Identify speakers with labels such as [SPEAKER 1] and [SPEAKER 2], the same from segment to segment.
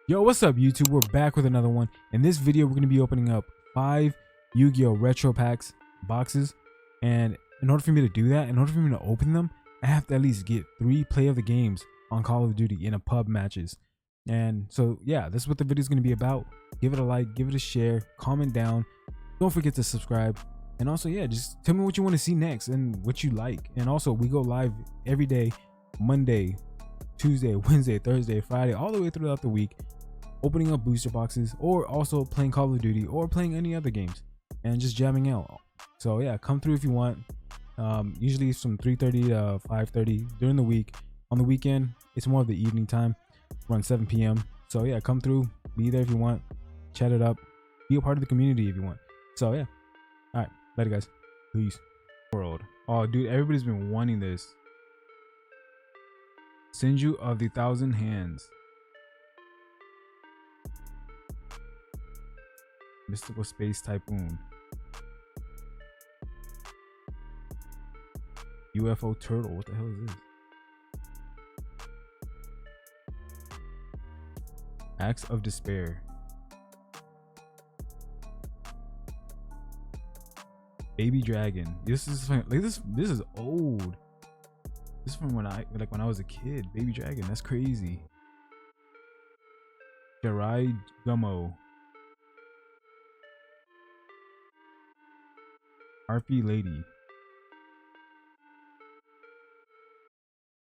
[SPEAKER 1] Yo, what's up YouTube? We're back with another one. In this video, we're going to be opening up 5 Yu-Gi-Oh! Retro Packs boxes. And in order for me to do that, in order for me to open them, I have to at least get 3 play of the games on Call of Duty in a pub matches. And so, yeah, this is what the video is going to be about. Give it a like, give it a share, comment down. Don't forget to subscribe. And also, yeah, just tell me what you want to see next and what you like. And also, we go live every day, Monday, Tuesday, Wednesday, Thursday, Friday, all the way throughout the week, opening up booster boxes or also playing Call of Duty or playing any other games and just jamming out. So yeah, come through if you want. Usually it's from 3:30 to 5:30 during the week. On the weekend, it's more of the evening time, around 7 p.m. So yeah, come through, be there if you want, chat it up, be a part of the community if you want. So yeah, all right, later guys, peace. World. Oh dude, everybody's been wanting this. Senju of the Thousand Hands. Mystical Space Typhoon. UFO Turtle. What the hell is this? Acts of Despair. Baby Dragon. This is like this is old. This is from when I was a kid. Baby Dragon. That's crazy. Shirai Gummo. Harpy Lady.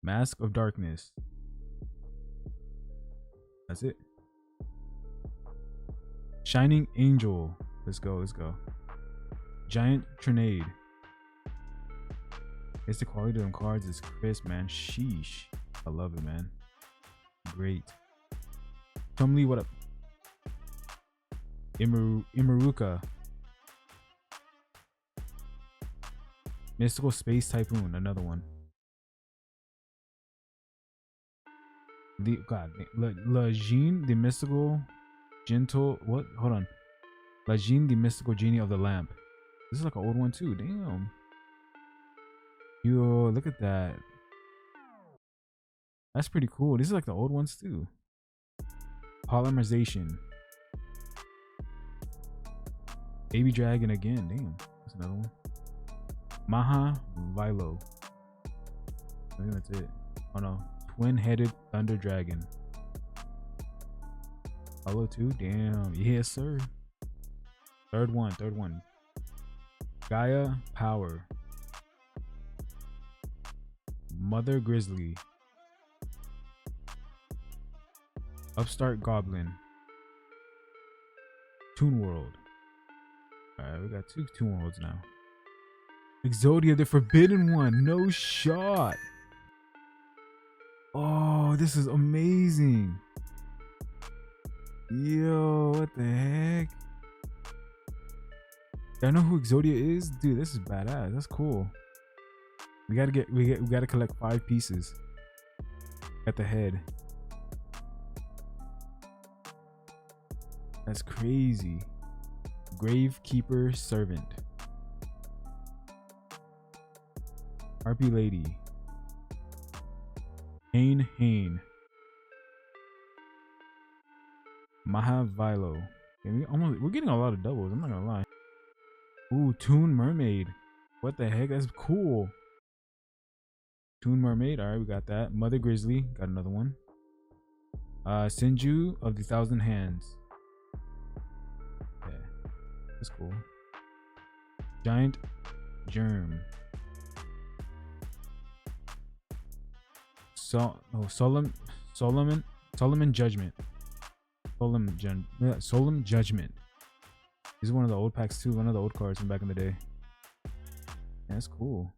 [SPEAKER 1] Mask of Darkness. That's it. Shining Angel. Let's go, let's go. Giant Trinade. It's the quality of them cards is crisp, man. Sheesh. I love it, man. Great. Tumli, what up? Imaruka. Mystical Space Typhoon, another one. La Jean, the Mystical Gentle. What? Hold on. La Jean, the Mystical Genie of the Lamp. This is like an old one too. Damn. Yo, look at that. That's pretty cool. This is like the old ones too. Polymerization. Baby Dragon again. Damn. That's another one. Maha Vilo. I think that's it. Oh no. Twin-headed Thunder Dragon. Hello 2? Damn. Yes, sir. Third one. Gaia Power. Mother Grizzly. Upstart Goblin. Toon World. Alright, we got 2 Toon Worlds now. Exodia, the Forbidden One. No shot. Oh, this is amazing. Yo, what the heck? I know who Exodia is, dude. This is badass. That's cool. We gotta collect 5 pieces at the head. That's crazy. Gravekeeper Servant. Harpy Lady. Hain. Mahavilo. We're getting a lot of doubles, I'm not gonna lie. Ooh, Toon Mermaid. What the heck? That's cool. Toon Mermaid. Alright, we got that. Mother Grizzly. Got another one. Senju of the Thousand Hands. Yeah. That's cool. Giant Germ. Solemn Judgment. Solemn Judgment. This is one of the old packs too. One of the old cards from back in the day. Yeah, that's cool.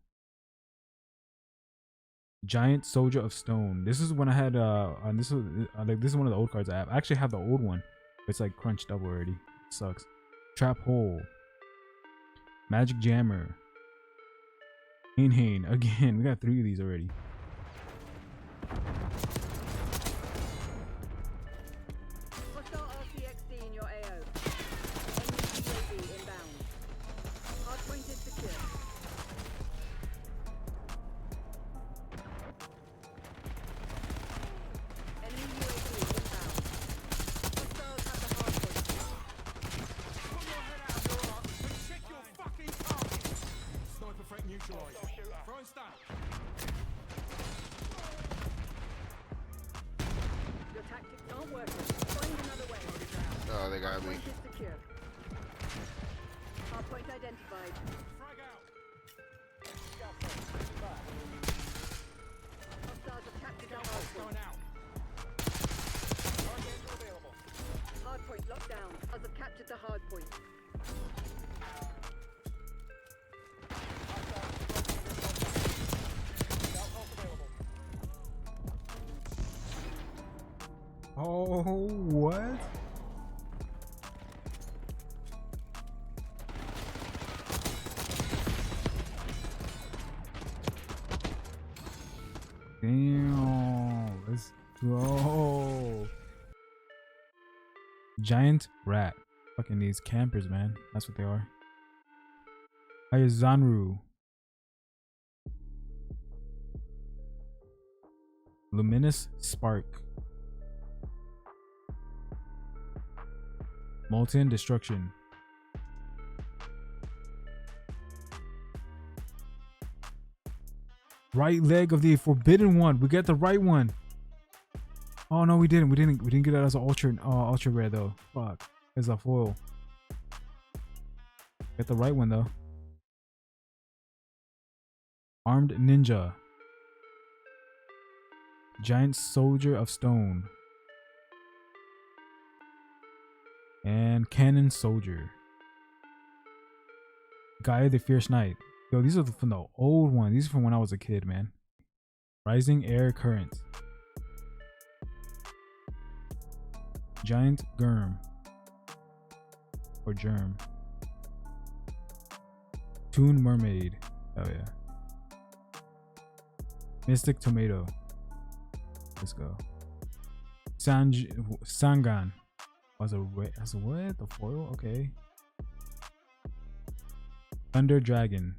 [SPEAKER 1] Giant Soldier of Stone. This is when I had this is one of the old cards I have. I actually have the old one. It's like crunched up already. It sucks. Trap Hole. Magic Jammer. Hain. Again, we got 3 of these already.
[SPEAKER 2] working. Find another way.
[SPEAKER 3] Oh, they got me.
[SPEAKER 2] Point is secure. Hardpoint identified.
[SPEAKER 4] Frag out.
[SPEAKER 2] Hostiles have captured the hardpoint.
[SPEAKER 4] Going out. Target available.
[SPEAKER 2] Hardpoint locked down. Hostiles have captured the hardpoint.
[SPEAKER 1] Oh, what? Damn, let's go. Giant rat. Fucking these campers, man. That's what they are. Ayazanru. Luminous spark. Molten destruction. Right leg of the forbidden one. We got the right one. Oh no, we didn't. We didn't get it as an ultra rare though. Fuck. It's a foil. Get the right one though. Armed ninja. Giant soldier of stone. And cannon soldier. Gaia the fierce knight. Yo, these are from the old one. These are from when I was a kid, man. Rising air current. Giant germ. Or germ. Toon mermaid. Oh yeah. Mystic tomato. Let's go. Sangan. As a what? The foil? Okay. Thunder dragon.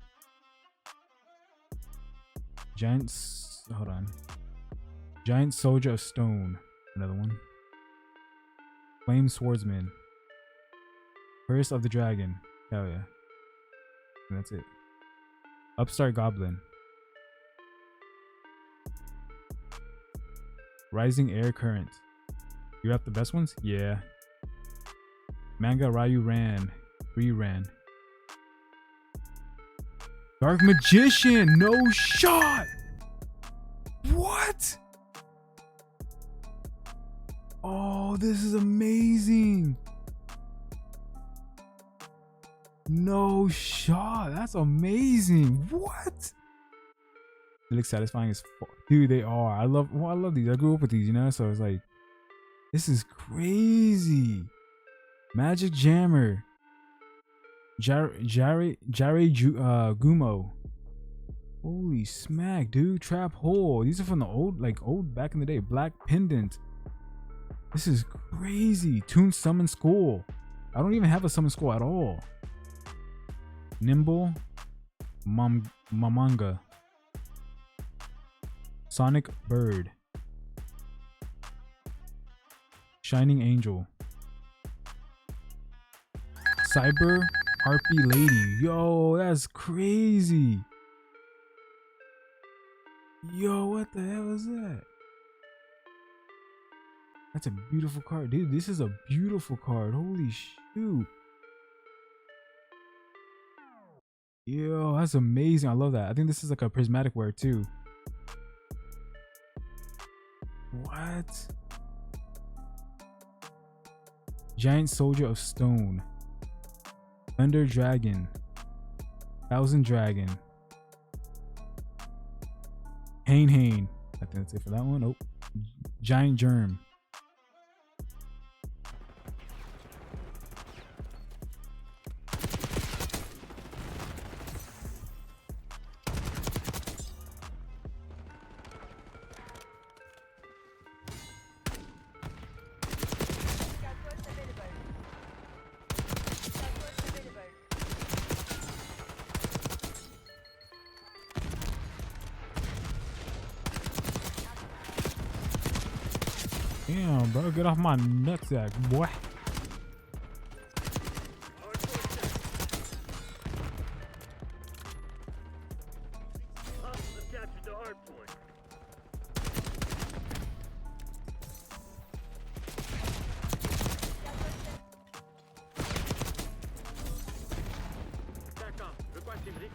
[SPEAKER 1] Hold on. Giant soldier of stone. Another one. Flame swordsman. Curse of the dragon. Hell yeah. And that's it. Upstart goblin. Rising air current. You have the best ones? Yeah. Manga Ryu ran. Re-ran. Dark magician. No shot. What? Oh, this is amazing. No shot. That's amazing. What? They look satisfying as fuck. Dude, they are. I love these. I grew up with these, you know? So it's like, this is crazy. Magic Jammer. Gumo. Holy smack, dude. Trap hole. These are from the old back in the day. Black pendant. This is crazy. Toon summon school. I don't even have a summon school at all. Nimble. Mamanga. Sonic bird. Shining angel. Cyber harpy lady. Yo, that's crazy. Yo, what the hell is that? That's a beautiful card. Dude, this is a beautiful card. Holy shoot. Yo, that's amazing. I love that. I think this is like a prismatic wear too. What? Giant soldier of stone. Thunder dragon. Thousand dragon. Hane. I think that's it for that one. Nope. Giant germ. Damn, bro, get off my nutsack, boy.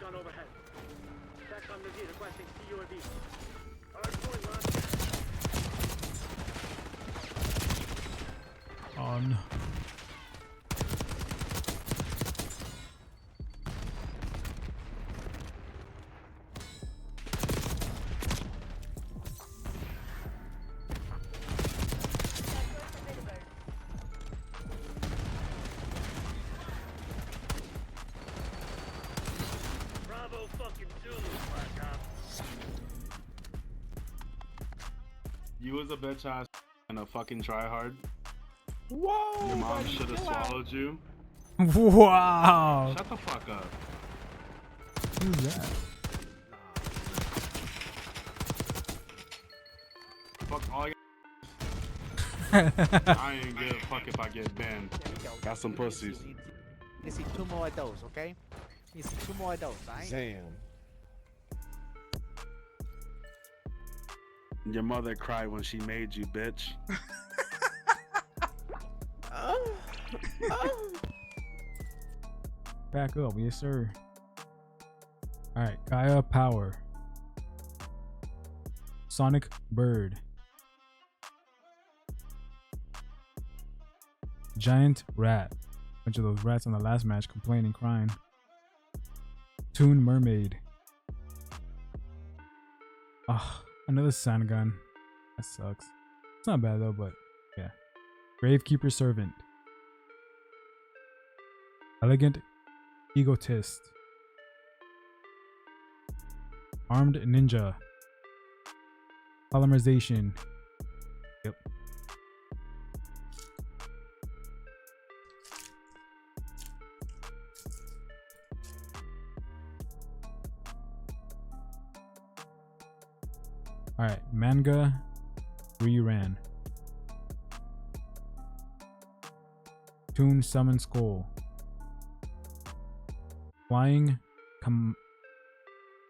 [SPEAKER 2] gun overhead. SATCOM Nazir requesting CUAV.
[SPEAKER 1] Oh no.
[SPEAKER 2] Bravo fucking Zulu, Black Ops.
[SPEAKER 3] You was a bitch ass and a fucking tryhard.
[SPEAKER 4] Whoa!
[SPEAKER 3] Your mom
[SPEAKER 4] buddy,
[SPEAKER 3] should have
[SPEAKER 4] chill out.
[SPEAKER 3] swallowed you.
[SPEAKER 1] Wow.
[SPEAKER 3] Shut the fuck up.
[SPEAKER 1] Who's that?
[SPEAKER 3] Fuck all your I ain't give a fuck if I get banned.
[SPEAKER 4] There we go.
[SPEAKER 3] Got some pussies.
[SPEAKER 4] You see 2 more of those, okay? You see 2 more of those, alright?
[SPEAKER 5] Damn.
[SPEAKER 3] Your mother cried when she made you, bitch.
[SPEAKER 1] Back up, yes sir. Alright, Gaia Power. Sonic Bird. Giant Rat. Bunch of those rats on the last match complaining, crying. Toon Mermaid. Ah, another sound gun. That sucks. It's not bad though, but yeah. Gravekeeper Servant. Elegant Egotist. Armed Ninja. Polymerization. Yep. Alright, Manga Reran. Toon Summon Skull. Flying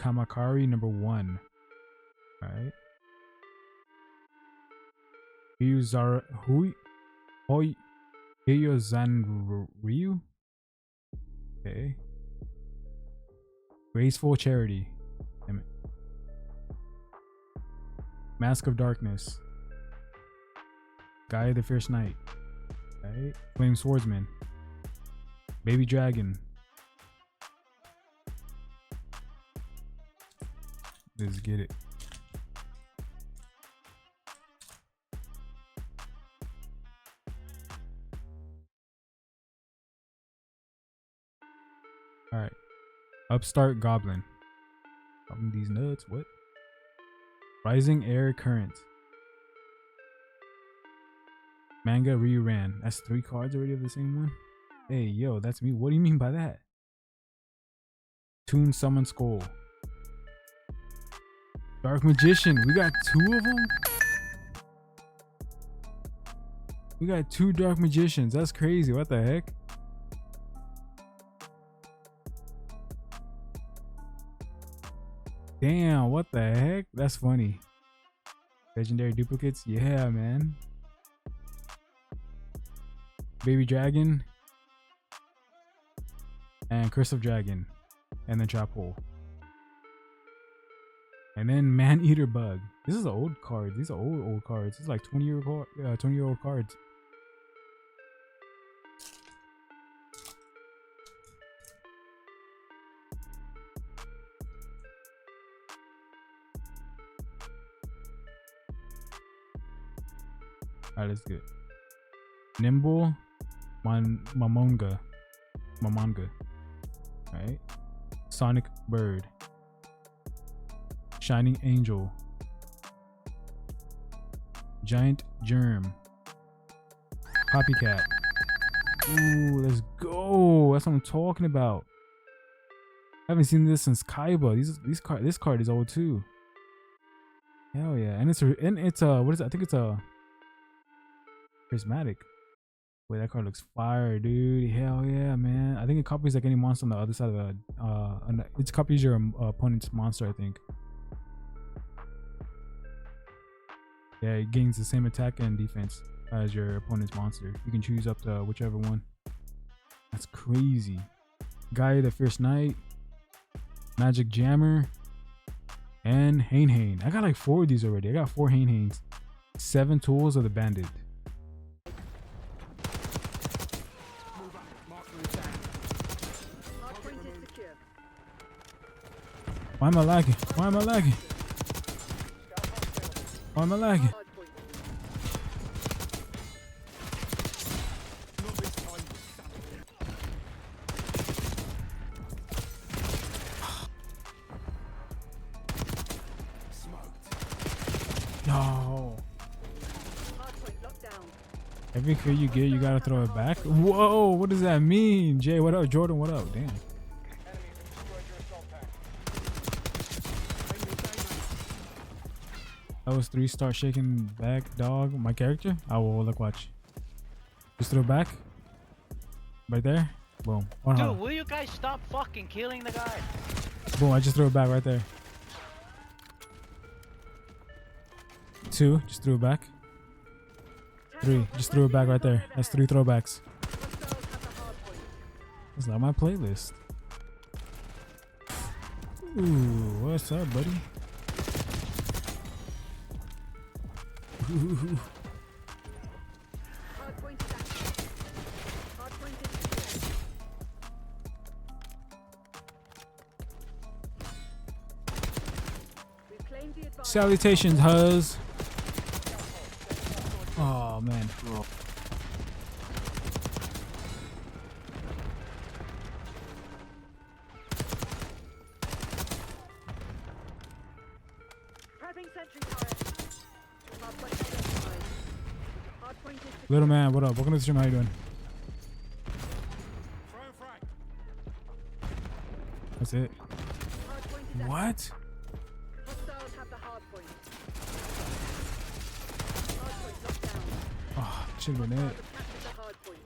[SPEAKER 1] Kamakari number 1. Alright. Hyozanryu? Okay. Graceful Charity. Damn it. Mask of Darkness. Gaia the Fierce Knight. Right. Flame Swordsman. Baby Dragon. Let's get it. Alright. Upstart Goblin. Popping these nuts. What? Rising Air Current. Manga Reran. That's 3 cards already of the same one? Hey, yo, that's me. What do you mean by that? Toon Summon Skull. Dark Magician. We got 2 of them? We got 2 Dark Magicians. That's crazy. What the heck? Damn, what the heck? That's funny. Legendary duplicates? Yeah, man. Baby Dragon. And Curse of Dragon. And then Trap Hole. And then Man Eater Bug. This is an old card. These are old cards. It's like 20-year-old cards. Alright, let's get Nimble Mamonga. Alright. Sonic Bird. Shining Angel. Giant Germ. Copycat. Ooh, let's go. That's what I'm talking about. I haven't seen this since Kaiba. This card is old too. Hell yeah. And it's what is it? I think it's a prismatic. Wait, that card looks fire, dude. Hell yeah, man. I think it copies like any monster on the other side of the it copies your opponent's monster, I think. Yeah, it gains the same attack and defense as your opponent's monster. You can choose up to whichever one. That's crazy. Gaia the Fierce Knight. Magic Jammer, and Hane. I got like 4 of these already. I got 4 Hanes. 7 tools of the bandit.
[SPEAKER 2] Hardpoint is secure.
[SPEAKER 1] Why am I lagging? Why am I lagging? Why am I lagging?
[SPEAKER 2] Hardpoint.
[SPEAKER 1] No.
[SPEAKER 2] Hardpoint locked down.
[SPEAKER 1] Every kill you get, you gotta throw it back. Whoa, what does that mean? Jay, what up? Jordan, what up? Damn. That was 3. Start shaking back, dog. My character? I will look. Watch. Just throw it back. Right there. Boom. One
[SPEAKER 4] Dude,
[SPEAKER 1] hard.
[SPEAKER 4] will you guys stop fucking killing the guy?
[SPEAKER 1] Boom. I just threw it back right there. 2. Just threw it back. 3. Just threw it back right there. That's 3 throwbacks.
[SPEAKER 2] Hostiles have the hardpoint.
[SPEAKER 1] That's not my playlist. Ooh, what's up, buddy? Ooh.
[SPEAKER 2] Hardpoint is active. Hardpoint is secure. We've claimed the advantage.
[SPEAKER 1] Salutations, Huz. Oh man.
[SPEAKER 2] Prepping sentry turret. Hardpoint identified. Hardpoint is secure.
[SPEAKER 1] Little man, what up? Welcome to the stream. How you doing? That's it.
[SPEAKER 2] Hardpoint is active.
[SPEAKER 1] What?
[SPEAKER 2] Hostiles have the hardpoint. Hardpoint locked down.
[SPEAKER 1] Oh, should have been it.
[SPEAKER 2] Hostiles have captured the hardpoint.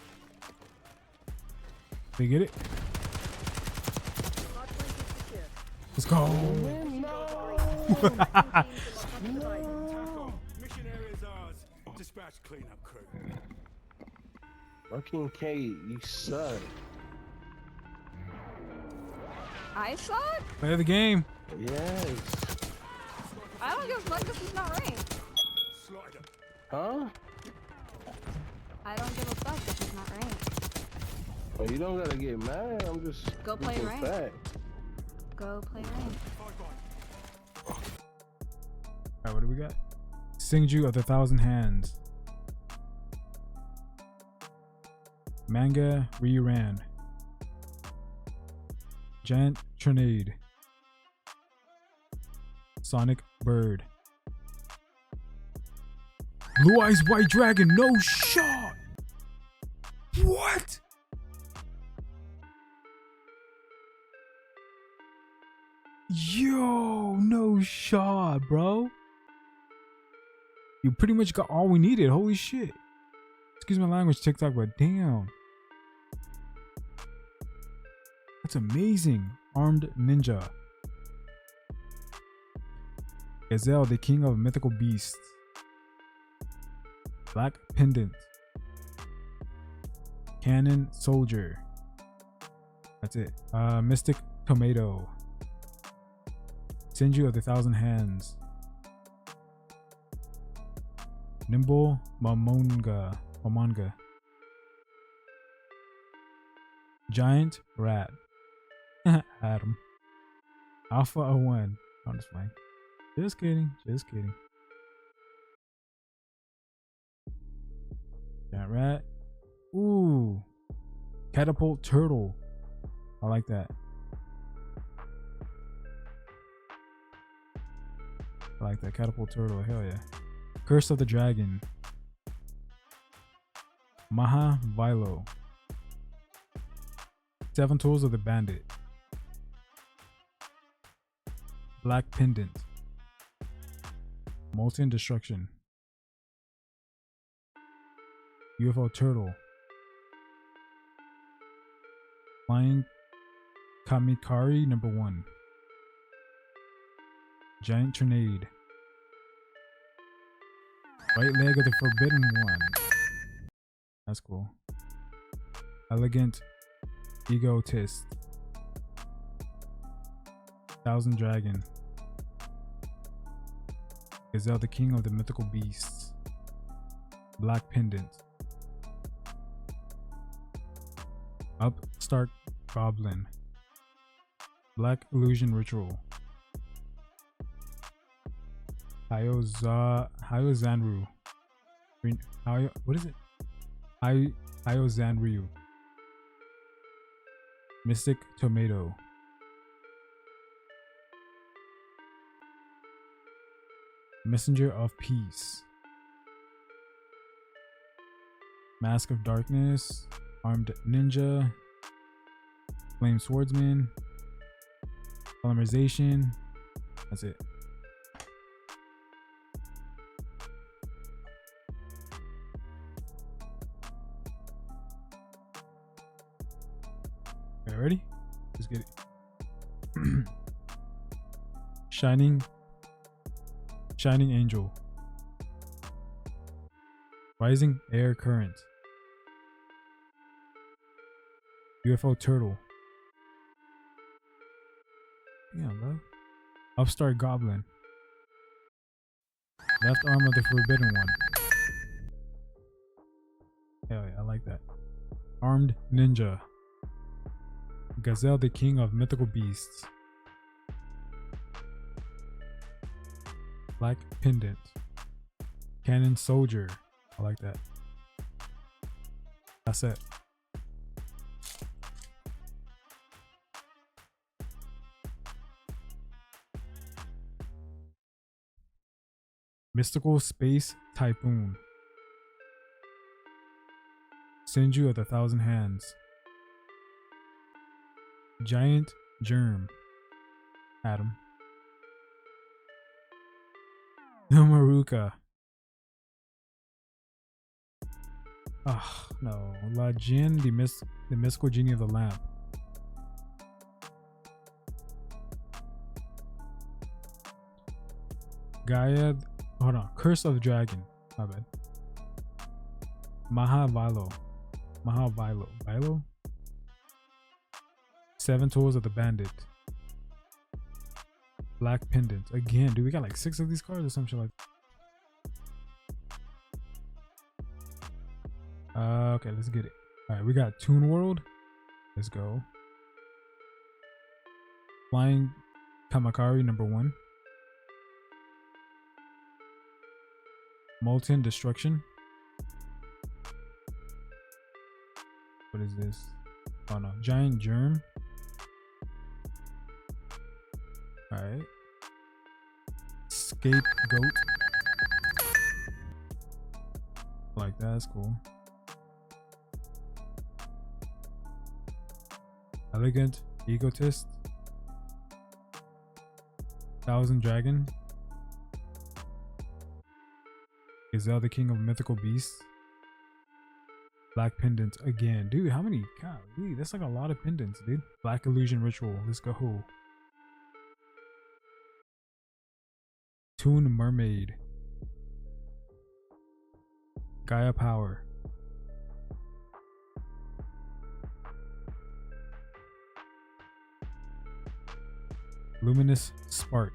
[SPEAKER 1] They get it?
[SPEAKER 2] Hardpoint is secure.
[SPEAKER 1] Let's go.
[SPEAKER 5] Mission area's ours. Dispatch cleanup crew.
[SPEAKER 6] Fucking K, you suck.
[SPEAKER 7] I suck?
[SPEAKER 1] Play the game.
[SPEAKER 6] Yes.
[SPEAKER 7] I don't give a fuck if it's not ranked.
[SPEAKER 5] Slide up.
[SPEAKER 6] Huh?
[SPEAKER 7] I don't give a fuck if it's not ranked.
[SPEAKER 6] Well, you don't gotta get mad. I'm just
[SPEAKER 7] Go play
[SPEAKER 6] looking
[SPEAKER 7] ranked.
[SPEAKER 6] back.
[SPEAKER 7] Go play ranked.
[SPEAKER 1] Alright, what do we got? Singju of the Thousand Hands. Manga Reran. Giant Trinade. Sonic Bird. Blue Eyes White Dragon, no shot! What? Yo, no shot, bro. You pretty much got all we needed. Holy shit. Excuse my language, TikTok, but damn. That's amazing. Armed Ninja. Gazelle, the king of mythical beasts. Black Pendant. Cannon Soldier. That's it. Mystic Tomato. Senju of the Thousand Hands. Nimble Mamonga. Giant Rat. Adam. Alpha 01. I'm just playing. Just kidding. Just kidding. Giant Rat. Ooh. Catapult Turtle. I like that. I like that. Catapult Turtle. Hell yeah. Curse of the Dragon. Maha Vilo. 7 Tools of the Bandit. Black Pendant. Molten Destruction. UFO Turtle. Flying Kamikari number 1. Giant Trinade. Right leg of the Forbidden One. That's cool. Elegant Egotist. Thousand Dragon. Gazelle, the king of the mythical beasts. Black Pendant. Upstart Goblin. Black Illusion Ritual. Hyozanru. What is it? Hyozanryu. Mystic Tomato. Messenger of Peace. Mask of Darkness. Armed Ninja. Flame Swordsman. Polymerization. That's it. Okay, ready? Let's get it. Shining Angel. Rising Air Current. UFO Turtle. Yeah, bro. Upstart Goblin. Left arm of the Forbidden One. Hell yeah, I like that. Armed Ninja. Gazelle, the king of mythical beasts. Black Pendant. Cannon Soldier. I like that. That's it. Mystical Space Typhoon. Senju of the Thousand Hands. Giant Germ. Adam. Maruka. Ah, no. La Jinn, the mystical genie of the lamp. Gaia. Hold on. Curse of the Dragon. My bad. Mahavilo. Vilo? Seven Tools of the Bandit. Black Pendant. Again, dude, we got like 6 of these cards or some shit like that. Okay, let's get it. Alright, we got Toon World. Let's go. Flying Kamakari #1. Molten Destruction. What is this? Oh no. Giant Germ. Alright. Scapegoat. Like that, that's cool. Elegant Egotist. Thousand Dragon. Gazelle, the king of mythical beasts. Black Pendant again. Dude, how many? Golly, that's like a lot of pendants, dude. Black Illusion Ritual. Let's go. Toon Mermaid. Gaia Power. Luminous Spark.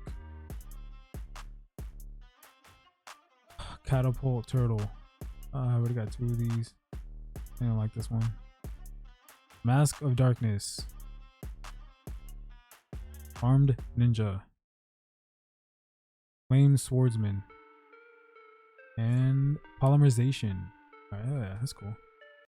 [SPEAKER 1] Catapult Turtle. I already got 2 of these. I don't like this one. Mask of Darkness. Armed Ninja. Flame Swordsman. And Polymerization. Alright, yeah, that's cool.